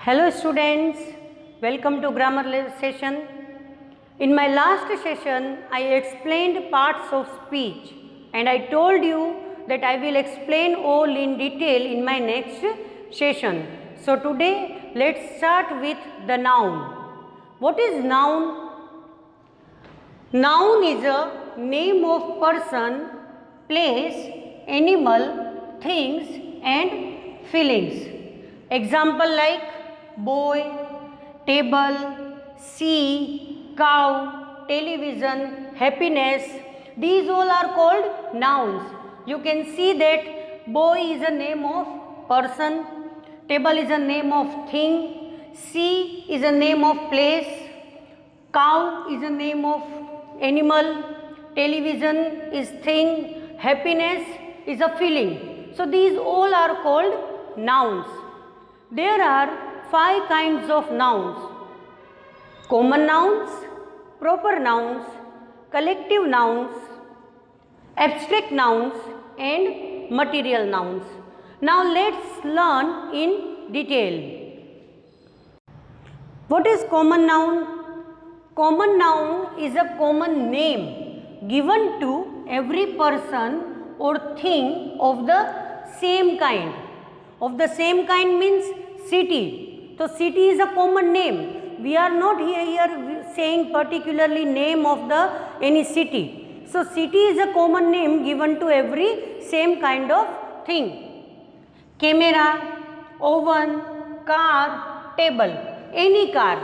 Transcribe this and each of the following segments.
Hello students, welcome to grammar session. In my last session, I explained parts of speech and I told you that I will explain all in detail in my next session. So today, let's start with the noun. What is noun? Noun is a name of person, place, animal, things and feelings. Example like boy, table, sea, cow, television, happiness. These all are called nouns. You can see that boy is a name of person, table is a name of thing, sea is a name of place, cow is a name of animal, television is thing, happiness is a feeling. So these all are called nouns. There are 5 kinds of nouns: common nouns, proper nouns, collective nouns, abstract nouns and material nouns. Now let's learn in detail. What is common noun? Common noun is a common name given to every person or thing of the same kind. Of the same kind means city. So city is a common name. We are not here saying particularly name of the any city. So city is a common name given to every same kind of thing. Camera, oven, car, table, any car.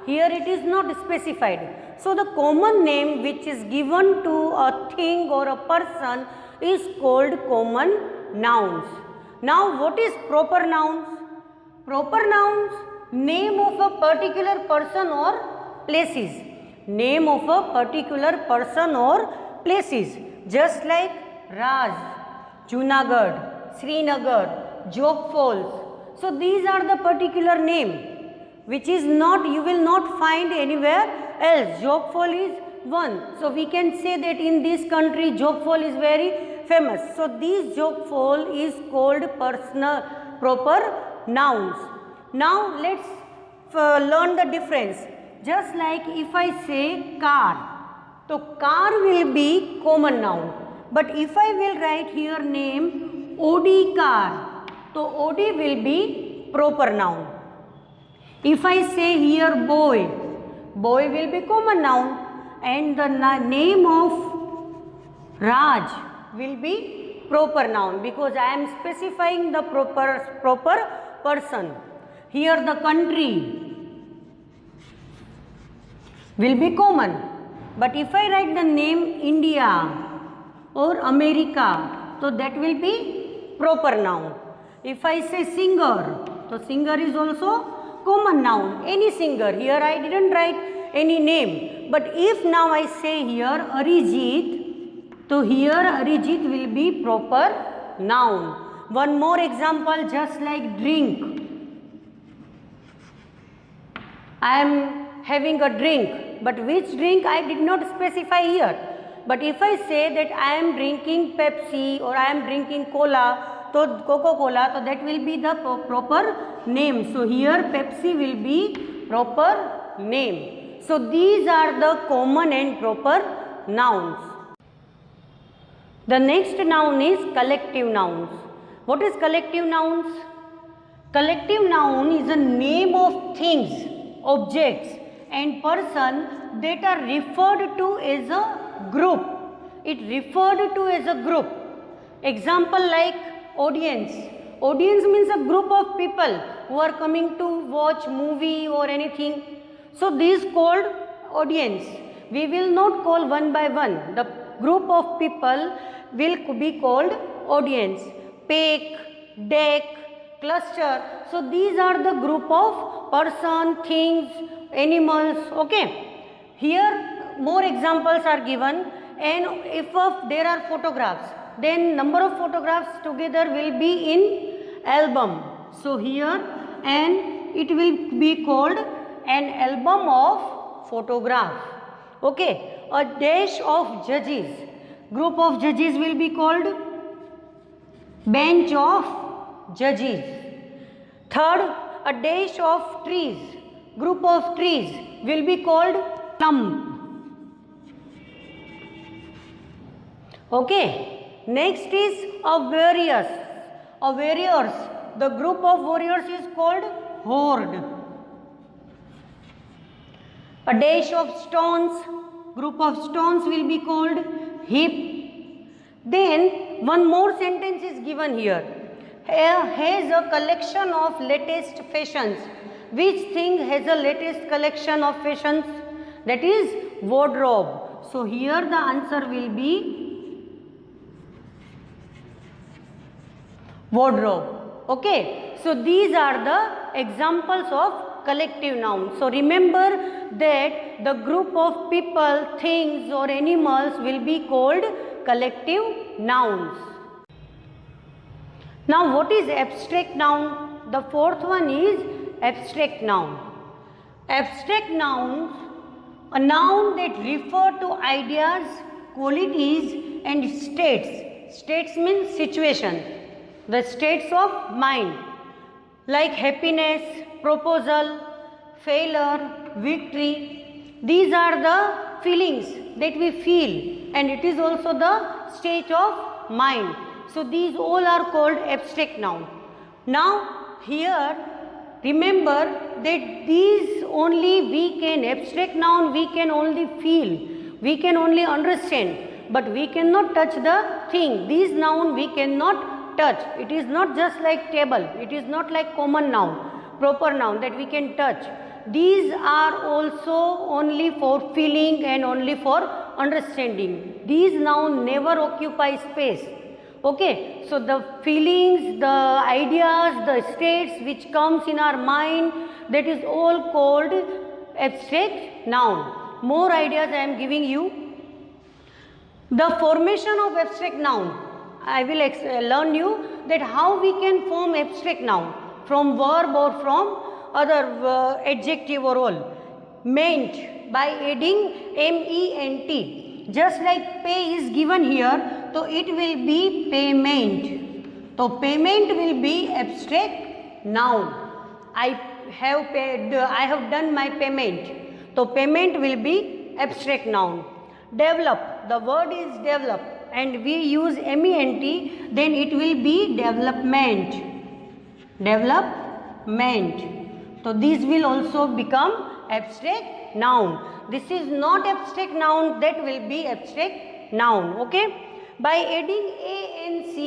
Here it is not specified. So the common name which is given to a thing or a person is called common nouns. Now what is proper nouns? Proper nouns, name of a particular person or places. Name of a particular person or places. Just like Raj, Junagadh, Srinagar, Jog Falls. So these are the particular name which is not, you will not find anywhere else. Jog Falls is one. So we can say that in this country Jog Falls is very famous. So this Jog Falls is called personal proper nouns. Now let's learn the difference. Just like if I say car, so car will be common noun. But if I will write here name OD car, so OD will be proper noun. If I say here boy, boy will be common noun and the name of Raj will be proper noun because I am specifying the proper person. Here the country will be common. But if I write the name India or America, so that will be proper noun. If I say singer, so singer is also common noun. Any singer. Here I didn't write any name. But if now I say here Arijit, so here Arijit will be proper noun. One more example, just like drink. I am having a drink, but which drink I did not specify here. But if I say that I am drinking Pepsi or I am drinking Cola, so Coca-Cola, so that will be the proper name. So here Pepsi will be proper name. So these are the common and proper nouns. The next noun is collective nouns. What is collective nouns? Collective noun is a name of things, objects and person that are referred to as a group. It referred to as a group. Example like audience. Audience means a group of people who are coming to watch movie or anything. So this called audience. We will not call one by one. The group of people will be called audience. Pack, deck, cluster. So these are the group of person, things, animals. Okay. Here more examples are given, and if there are photographs, then number of photographs together will be in album. So here and it will be called an album of photograph. Okay. A dash of judges. Group of judges will be called bench of judges. Third, a dash of trees, group of trees will be called clump. Okay, next is a warriors. A warriors, the group of warriors is called horde. A dash of stones, group of stones will be called heap. Then one more sentence is given here. Has a collection of latest fashions. Which thing has a latest collection of fashions? That is wardrobe. So here the answer will be wardrobe. Okay, so these are the examples of collective nouns. So remember that the group of people, things or animals will be called collective nouns. Now what is abstract noun? The fourth one is abstract noun. Abstract nouns, a noun that refer to ideas, qualities and states. States means situation. The states of mind like happiness, proposal, failure, victory. These are the feelings that we feel, and it is also the state of mind. So these all are called abstract noun. Now here remember that these only we can, abstract noun we can only feel, we can only understand, but we cannot touch the thing. These noun we cannot touch. It is not just like table, it is not like common noun, proper noun that we can touch. These are also only for feeling and only for understanding. These noun never occupy space. Okay, so the feelings, the ideas, the states which comes in our mind, that is all called abstract noun. More ideas I am giving you. The formation of abstract noun. I will learn you that how we can form abstract noun from verb or from other adjective or all. Meant by adding ment. Just like pay is given here, so it will be payment. So payment will be abstract noun. I have paid, I have done my payment. So payment will be abstract noun. Develop, the word is develop, and we use ment, then it will be development. Development. So these will also become abstract noun. This is not abstract noun, that will be abstract noun. Okay. By adding ance,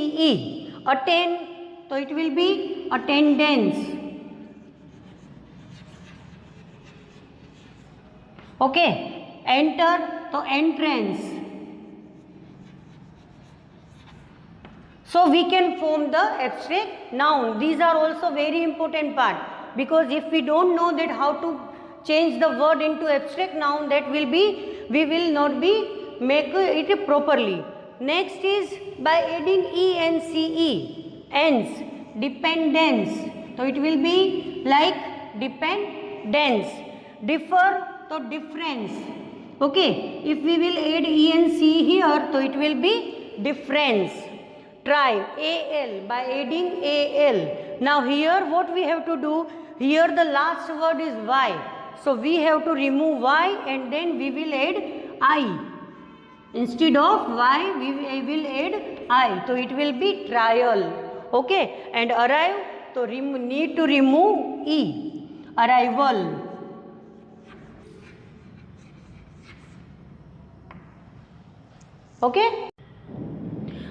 attend, so it will be attendance. Okay. Enter, so entrance. So we can form the abstract noun. These are also very important part, because if we don't know that how to change the word into abstract noun, that will be, we will not be make it properly. Next is by adding ence, ends, dependence. So it will be like dependence. Differ, so difference. Okay, if we will add ence here, so it will be difference. Try, al, by adding al. Now here what we have to do, here the last word is y. So we have to remove y and then we will add I. Instead of y, we will add I. So it will be trial. Okay. And arrive, so need to remove e. Arrival. Okay.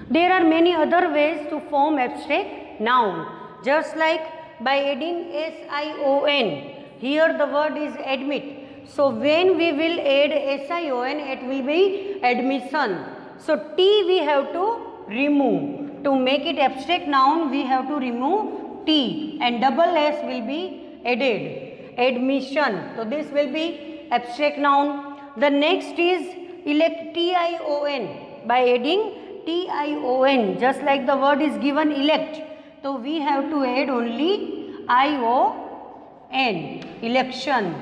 There are many other ways to form abstract noun. Just like by adding sion. Here the word is admit. So when we will add sion, it will be admission. So t we have to remove. To make it abstract noun, we have to remove t, and double s will be added. Admission. So this will be abstract noun. The next is elect tion. By adding tion, just like the word is given elect, so we have to add only ion, election.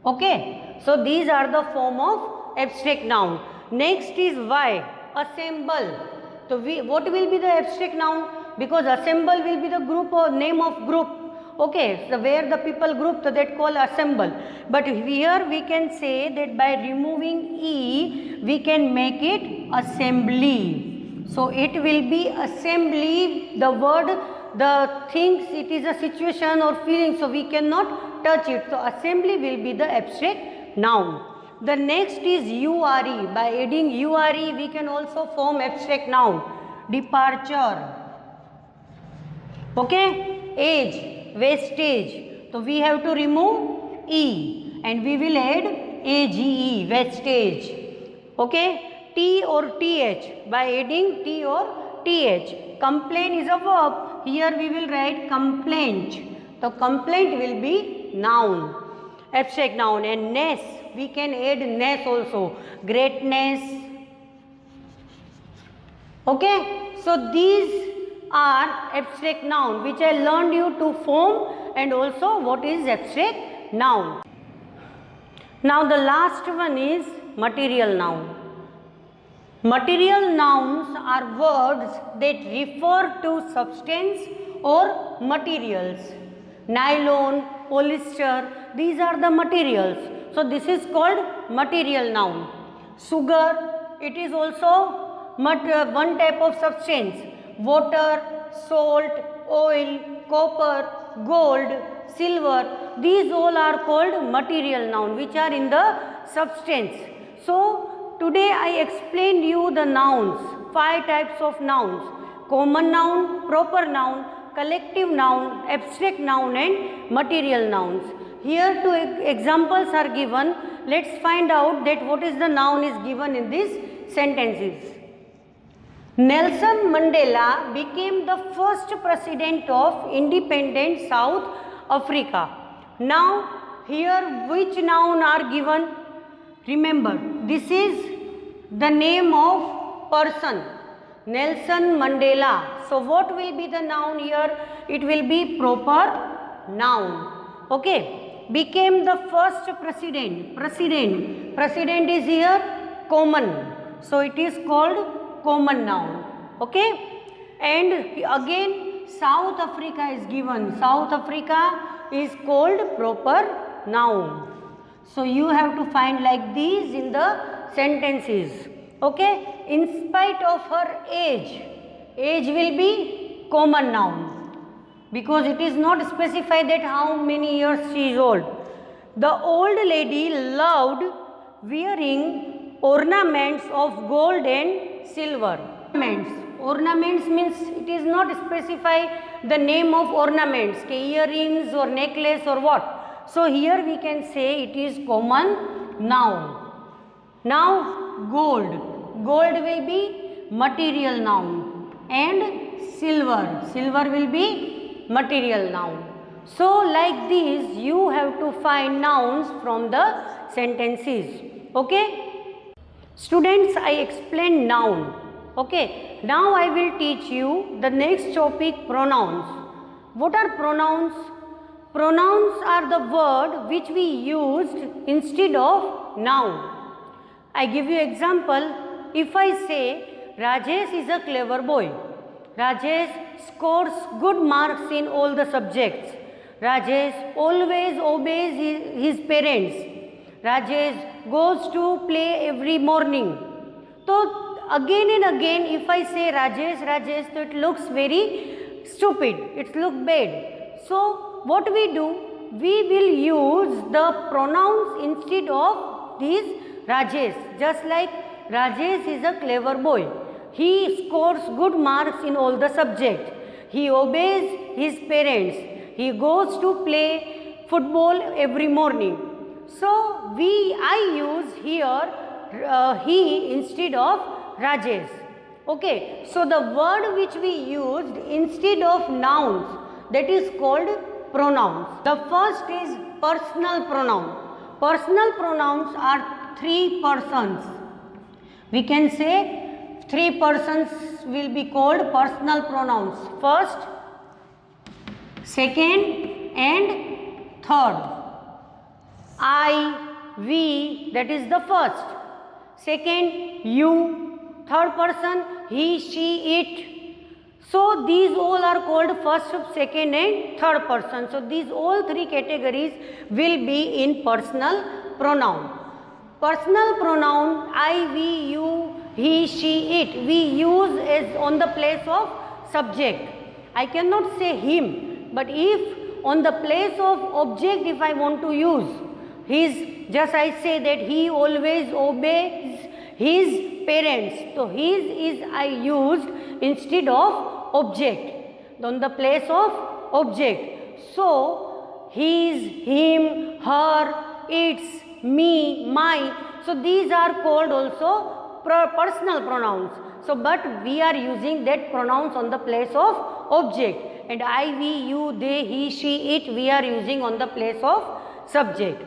Okay, so these are the form of abstract noun. Next is y, assemble. So what will be the abstract noun? Because assemble will be the group or name of group Okay, so where the people group, so that called assemble. But here we can say that by removing E, we can make it assembly. So it will be assembly, the word, the things, it is a situation or feeling, so we cannot touch it. So assembly will be the abstract noun. The next is URE. By adding URE, we can also form abstract noun. Departure. Okay, age, wastage. So we have to remove E and we will add AGE, wastage. Okay, T or TH. By adding T or TH. Complain is a verb. Here we will write complaint. So complaint will be noun, abstract noun. And ness, we can add ness also. Greatness. Okay, so these are abstract noun which I learned you to form, and also what is abstract noun. Now the last one is material noun. Material nouns are words that refer to substance or materials. Nylon, polyester, these are the materials. So this is called material noun. Sugar, it is also one type of substance. Water, salt, oil, copper, gold, silver, these all are called material noun which are in the substance. So today I explained you the nouns, 5 types of nouns: common noun, proper noun, collective noun, abstract noun and material nouns. Here 2 examples are given. Let's find out that what is the noun is given in these sentences. Nelson Mandela became the first president of independent South Africa. Now here which noun are given? Remember, this is the name of person, Nelson Mandela. So what will be the noun here? It will be proper noun. Okay, became the first president. President is here common. So it is called common noun. Okay, and again South Africa is given. South Africa is called proper noun. So you have to find like these in the sentences. Okay, in spite of her age, age will be common noun because it is not specified that how many years she is old. The old lady loved wearing ornaments of gold and silver. Ornaments means it is not specify the name of ornaments, earrings or necklace or what. So here we can say it is common noun. Now gold. Gold will be material noun and silver will be material noun. So like this you have to find nouns from the sentences. Okay. Students, I explained noun. Okay, now I will teach you the next topic, pronouns. What are pronouns? Pronouns are the word which we used instead of noun. I give you example. If I say Rajesh is a clever boy, Rajesh scores good marks in all the subjects, Rajesh always obeys his parents, Rajesh goes to play every morning. So again and again if I say Rajesh, so it looks very stupid, it looks bad. So what we do, we will use the pronouns instead of these Rajesh. Just like Rajesh is a clever boy, he scores good marks in all the subjects, he obeys his parents, he goes to play football every morning. So I use here he instead of Rajesh. Okay, so the word which we used instead of nouns, that is called pronouns. The first is personal pronoun. Personal pronouns are 3 persons. We can say 3 persons will be called personal pronouns. First, second and third. I, we, that is the first. Second, you. Third person, he, she, it. So these all are called first, second and third person. So these all three categories will be in personal pronoun. Personal pronoun I, we, you, he, she, it, we use as on the place of subject. I cannot say him, but if on the place of object, if I want to use his, just I say that he always obeys his parents. So his is I used instead of object, on the place of object. So his, him, her, its, me, my. So these are called also personal pronouns. So but we are using that pronouns on the place of object, and I, we, you, they, he, she, it we are using on the place of subject.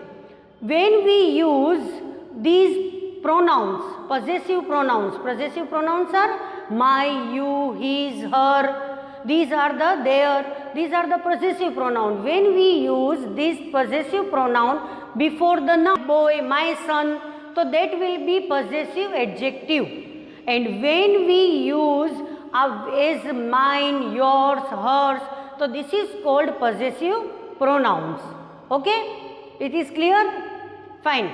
When we use these pronouns, possessive pronouns are my, you, his, her, these are the their, these are the possessive pronoun. When we use this possessive pronoun before the noun, boy, my son, so that will be possessive adjective. And when we use as mine, yours, hers, so this is called possessive pronouns. Okay, it is clear? Fine.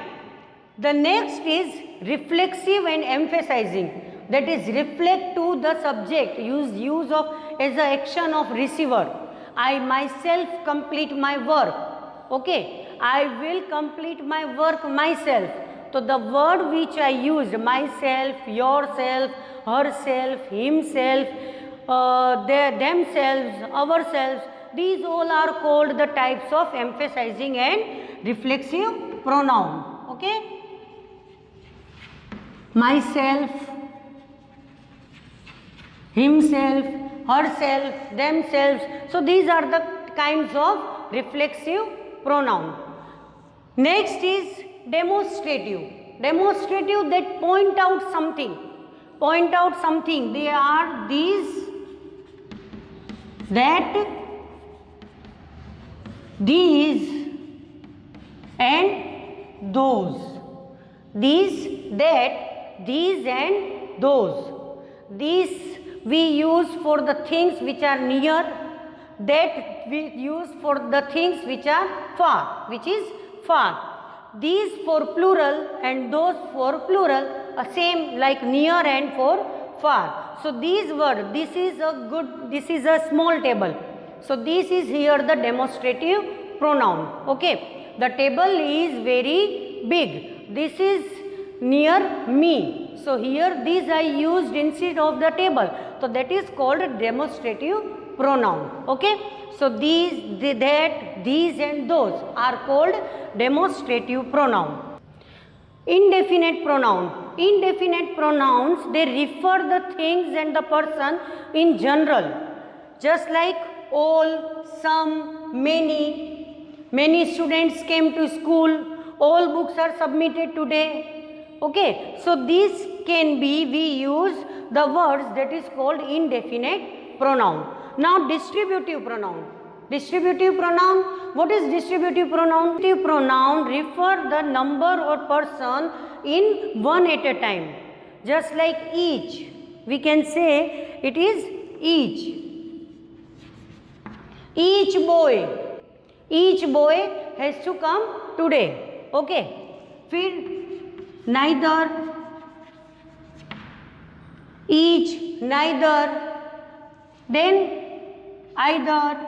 The next is reflexive and emphasizing, that is reflect to the subject, use of as the action of receiver. I myself complete my work. Okay, I will complete my work myself. So the word which I used, myself, yourself, herself, himself, themselves, ourselves, these all are called the types of emphasizing and reflexive pronoun. Okay, myself, himself, herself, themselves. So these are the kinds of reflexive pronoun. Next is demonstrative. Demonstrative, that point out something. Point out something. They are these, that, these and those. These, that, these and those. These we use for the things which are near, that we use for the things which are far, which is far. These for plural and those for plural, same like near and for far. So these words, this is a small table. So this is here the demonstrative pronoun. Okay, the table is very big. This is near me. So here these I used instead of the table. So that is called demonstrative pronoun. Okay. So these, that, these and those are called demonstrative pronoun. Indefinite pronoun. Indefinite pronouns, they refer the things and the person in general. Just like all, some, many. Many students came to school. All books are submitted today. Okay. So this can be, we use the words that is called indefinite pronoun. Now distributive pronoun. Distributive pronoun, what is distributive pronoun? Distributive pronoun refer the number or person in one at a time. Just like each, we can say it is each. Each boy. Each boy has to come today. Okay. Feed, neither, each, neither, then either.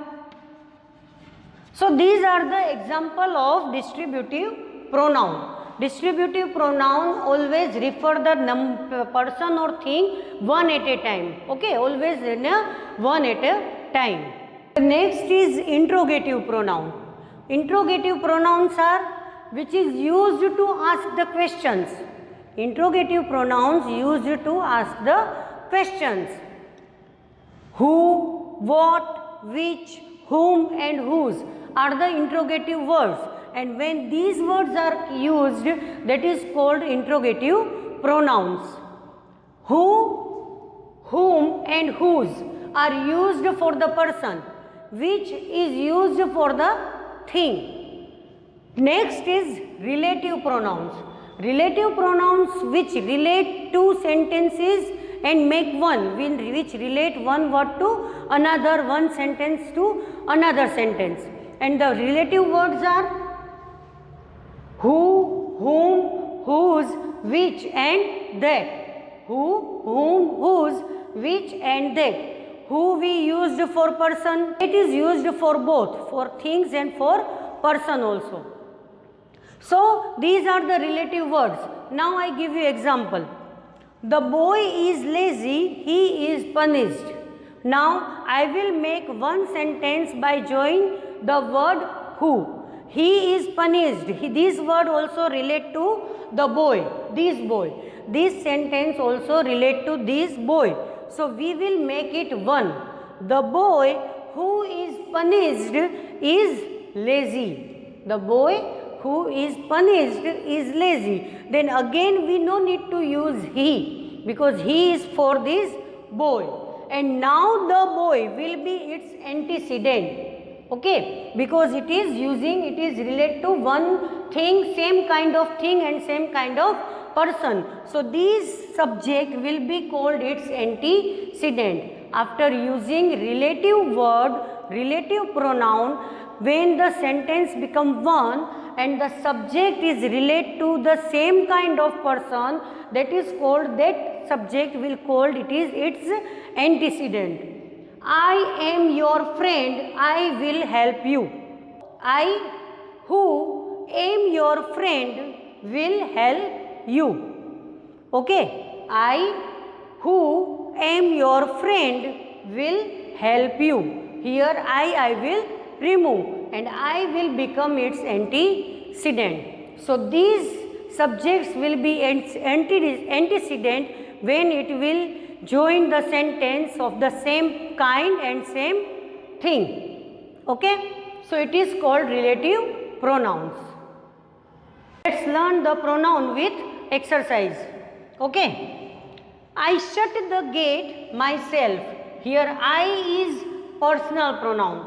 So these are the example of distributive pronoun. Distributive pronoun always refer the person or thing one at a time. Okay, always in a one at a time. The next is interrogative pronoun. Interrogative pronouns are which is used to ask the questions. Interrogative pronouns used to ask the questions. Who, what, which, whom and whose are the interrogative words, and when these words are used, that is called interrogative pronouns. Who, whom and whose are used for the person, which is used for the thing. Next is relative pronouns. Relative pronouns which relate to sentences and make one which relate one word to another, one sentence to another sentence. And the relative words are who, whom, whose, which and that. Who, whom, whose, which and that. Who we used for person, it is used for both, for things and for person also. So these are the relative words. Now I give you example. The boy is lazy, he is punished. Now I will make one sentence by joining the word who. He is punished. This word also relate to the boy, this boy. This sentence also relate to this boy. So we will make it one. The boy who is punished is lazy. The boy who is punished is lazy. Then again we no need to use he, because he is for this boy. And now the boy will be its antecedent. Okay, because it is related to one thing, same kind of thing and same kind of person. So this subject will be called its antecedent. After using relative word, relative pronoun, when the sentence become one and the subject is related to the same kind of person, that is called, that subject will called it is its antecedent. I am your friend, I will help you. I who am your friend will help you. Okay, I who am your friend will help you. Here I will remove and I will become its antecedent. So these subjects will be antecedent when it will join the sentence of the same kind and same thing. Okay, so it is called relative pronouns. Let's learn the pronoun with exercise. Okay, I shut the gate myself. Here I is personal pronoun,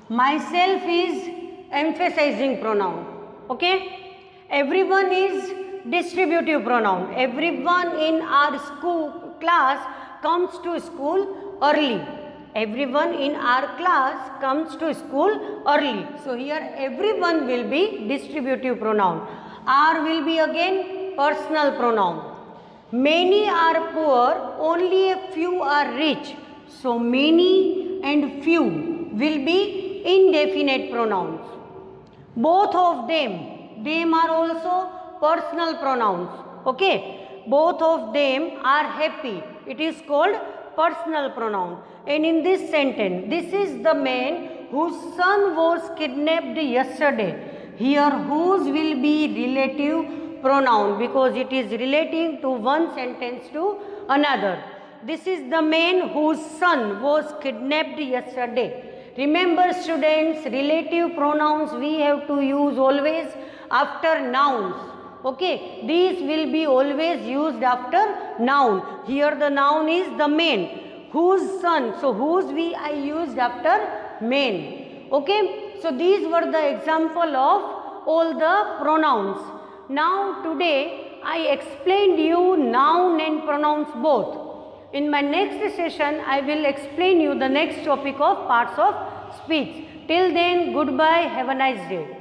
myself is emphasizing pronoun. Okay, everyone is distributive pronoun. Everyone in our school class comes to school early. Everyone in our class comes to school early. So here everyone will be distributive pronoun. Are will be again personal pronoun. Many are poor, only a few are rich. So many and few will be indefinite pronouns. Both of them are also personal pronouns. Okay, both of them are happy. It is called personal pronoun. And in this sentence, this is the man whose son was kidnapped yesterday. Here whose will be relative pronoun, because it is relating to one sentence to another. This is the man whose son was kidnapped yesterday. Remember students, relative pronouns we have to use always after nouns. Okay, these will be always used after noun. Here the noun is the man, whose son. So whose I used after man. Okay, so these were the example of all the pronouns. Now today I explained you noun and pronouns both. In my next session I will explain you the next topic of parts of speech. Till then, goodbye, have a nice day.